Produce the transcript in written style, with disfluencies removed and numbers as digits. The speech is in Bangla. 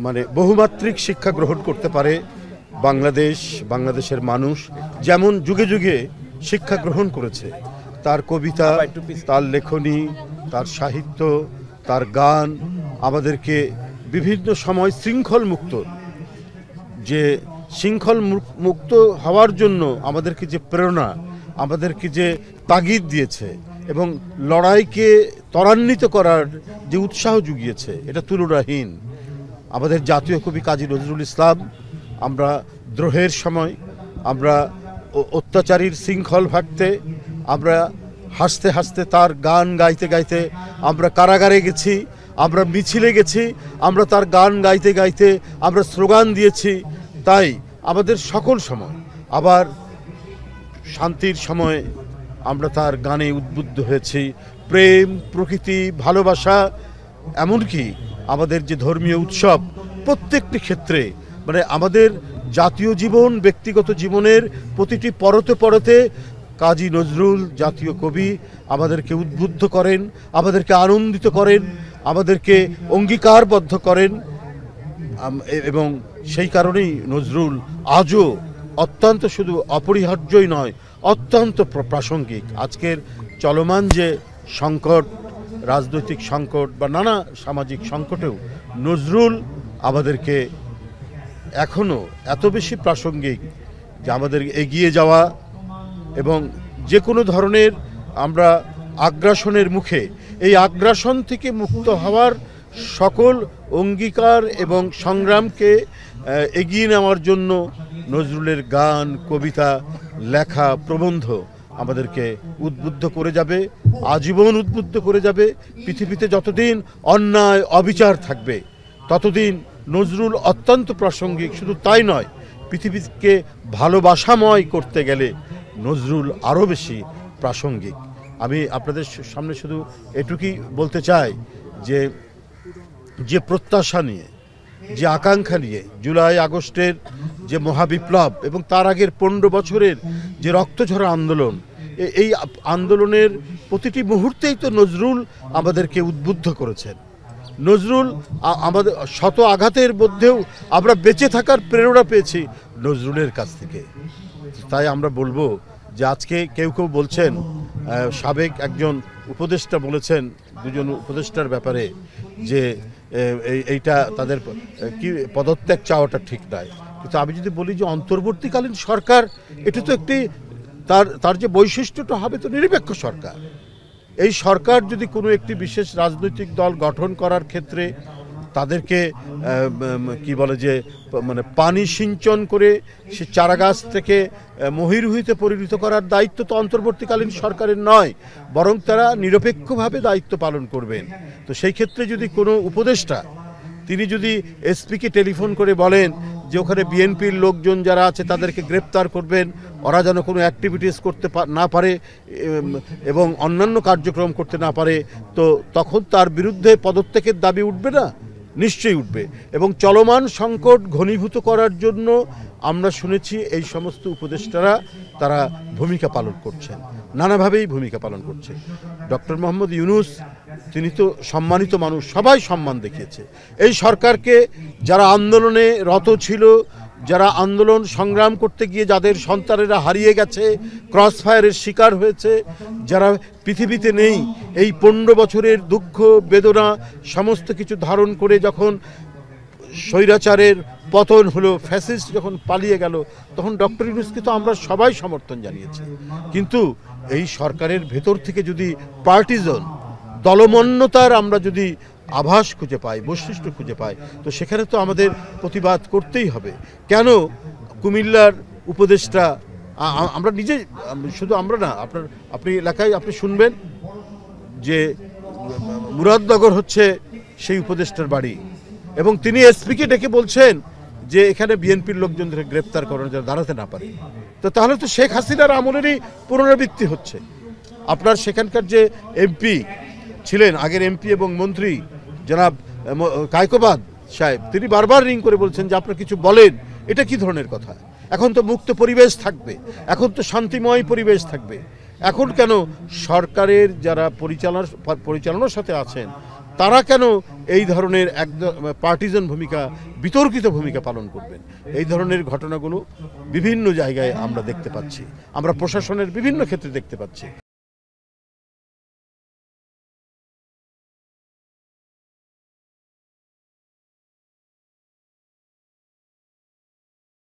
মানে বহুমাত্রিক শিক্ষা গ্রহণ করতে পারে বাংলাদেশের মানুষ যেমন যুগে যুগে শিক্ষা গ্রহণ করেছে। তার কবিতা, তার লেখনী, তার সাহিত্য, তার গান আমাদেরকে বিভিন্ন সময় শৃঙ্খল মুক্ত হওয়ার জন্য আমাদেরকে যে প্রেরণা, আমাদেরকে যে তাগিদ দিয়েছে এবং লড়াইকে ত্বরান্বিত করার যে উৎসাহ জুগিয়েছে, এটা তুলনাহীন। আমাদের জাতীয় কবি কাজী নজরুল ইসলাম, আমরা দ্রোহের সময়, আমরা অত্যাচারীর শৃঙ্খল ভাগতে, আমরা হাসতে হাসতে তার গান গাইতে গাইতে আমরা কারাগারে গেছি, আমরা মিছিলে গেছি, আমরা তার গান গাইতে গাইতে আমরা স্লোগান দিয়েছি। তাই আমাদের সকল সময়, আবার শান্তির সময় আমরা তার গানে উদ্বুদ্ধ হয়েছি। প্রেম, প্রকৃতি, ভালোবাসা, এমনকি আমাদের যে ধর্মীয় উৎসব, প্রত্যেকটি ক্ষেত্রে মানে আমাদের জাতীয় জীবন, ব্যক্তিগত জীবনের প্রতিটি পরতে পরতে কাজী নজরুল জাতীয় কবি আমাদেরকে উদ্বুদ্ধ করেন, আমাদেরকে আনন্দিত করেন, আমাদেরকে অঙ্গীকারবদ্ধ করেন। এবং সেই কারণেই নজরুল আজও অত্যন্ত শুধু অপরিহার্যই নয়, অত্যন্ত প্রাসঙ্গিক। আজকের চলমান যে সংকট, রাজনৈতিক সংকট বা নানা সামাজিক সংকটেও নজরুল আমাদেরকে এখনও এত বেশি প্রাসঙ্গিক যে আমাদের এগিয়ে যাওয়া এবং যে কোনো ধরনের আমরা আগ্রাসনের মুখে, এই আগ্রাসন থেকে মুক্ত হওয়ার সকল অঙ্গীকার এবং সংগ্রামকে এগিয়ে নেওয়ার জন্য নজরুলের গান, কবিতা, লেখা, প্রবন্ধ আমাদেরকে উদ্বুদ্ধ করে যাবে, আজীবন উদ্বুদ্ধ করে যাবে। পৃথিবীতে যতদিন অন্যায় অবিচার থাকবে ততদিন নজরুল অত্যন্ত প্রাসঙ্গিক। শুধু তাই নয়, পৃথিবীকে ভালোবাসাময় করতে গেলে নজরুল আরও বেশি প্রাসঙ্গিক। আমি আপনাদের সামনে শুধু এটুকুই বলতে চাই যে প্রত্যাশা নিয়ে, যে আকাঙ্ক্ষা নিয়ে জুলাই আগস্টের যে মহাবিপ্লব এবং তার আগের 15 বছরের যে রক্তঝরা আন্দোলন, এই আন্দোলনের প্রতিটি মুহূর্তেই তো নজরুল আমাদেরকে উদ্বুদ্ধ করেছেন। নজরুল আমাদের শত আঘাতের মধ্যেও আমরা বেঁচে থাকার প্রেরণা পেয়েছি নজরুলের কাছ থেকে। তাই আমরা বলবো যে আজকে কেউ কেউ বলছেন, সাবেক একজন উপদেষ্টা বলেছেন দুজন উপদেষ্টার ব্যাপারে যে এইটা তাদের কি পদত্যাগ চাওয়াটা ঠিক নয়। কিন্তু আমি যদি বলি যে অন্তর্বর্তীকালীন সরকার, এটা তো একটি তার যে বৈশিষ্ট্যটা হবে তো নিরপেক্ষ সরকার। এই সরকার যদি কোনো একটি বিশেষ রাজনৈতিক দল গঠন করার ক্ষেত্রে তাদেরকে কি বলে যে মানে পানি সিঞ্চন করে সে চারাগাছ থেকে মহিরুহিতে পরিণত করার দায়িত্ব তো অন্তর্বর্তীকালীন সরকারের নয়, বরং তারা নিরপেক্ষভাবে দায়িত্ব পালন করবেন। তো সেই ক্ষেত্রে যদি কোনো উপদেষ্টা তিনি যদি এসপিকে টেলিফোন করে বলেন যে ওখানে বিএনপির লোকজন যারা আছে তাদেরকে গ্রেপ্তার করবেন, ওরা যেন কোনো অ্যাক্টিভিটিস করতে না পারে এবং অন্যান্য কার্যক্রম করতে না পারে, তো তখন তার বিরুদ্ধে পদত্যাগের দাবি উঠবে না? নিশ্চয়ই উঠবে। এবং চলমান সংকট ঘনীভূত করার জন্য আমরা শুনেছি এই সমস্ত উপদেষ্টারা তারা ভূমিকা পালন করছেন, নানাভাবেই ভূমিকা পালন করছেন। ডক্টর মোহাম্মদ ইউনূস তিনি তো সম্মানিত মানুষ, সবাই সম্মান দেখিয়েছে এই সরকারকে। যারা আন্দোলনে রত ছিল, যারা আন্দোলন সংগ্রাম করতে গিয়ে যাদের সন্তানেরা হারিয়ে গেছে, ক্রস ফায়ারের শিকার হয়েছে, যারা পৃথিবীতে নেই, এই 15 বছরের দুঃখ বেদনা সমস্ত কিছু ধারণ করে যখন স্বৈরাচারের পতন হলো, ফ্যাসিস্ট যখন পালিয়ে গেল, তখন ডক্টর ইউনূসকে তো আমরা সবাই সমর্থন জানিয়েছি। কিন্তু এই সরকারের ভেতর থেকে যদি পার্টিজন দলমন্যতার আমরা যদি আভাস খুঁজে পাই, বৈশিষ্ট্য খুঁজে পাই, তো সেখানে তো আমাদের প্রতিবাদ করতেই হবে। কেন কুমিল্লার উপদেষ্টা, আমরা নিজে, শুধু আমরা না, আপনি এলাকায় আপনি শুনবেন যে মুরাদনগর হচ্ছে সেই উপদেষ্টার বাড়ি, এবং তিনি এসপিকে ডেকে বলছেন যে এখানে বিএনপির লোকজনদের গ্রেপ্তার করানো যেন দাঁড়াতে না পারে। তো তাহলে তো শেখ হাসিনার আমলেরই পুনরাবৃত্তি হচ্ছে। আপনার সেখানকার যে এমপি ছিলেন, আগের এমপি এবং মন্ত্রী জনাব কায়কোবাদ সাহেব, তিনি বারবার রিং করে বলছেন যে আপনারা কিছু বলেন, এটা কি ধরনের কথা? এখন তো মুক্ত পরিবেশ থাকবে, এখন তো শান্তিময় পরিবেশ থাকবে। এখন কেন সরকারের যারা পরিচালনার সাথে আছেন তারা কেন এই ধরনের একদম পার্টিজান ভূমিকা, বিতর্কিত ভূমিকা পালন করবেন? এই ধরনের ঘটনাগুলো বিভিন্ন জায়গায় আমরা দেখতে পাচ্ছি, আমরা প্রশাসনের বিভিন্ন ক্ষেত্রে দেখতে পাচ্ছি।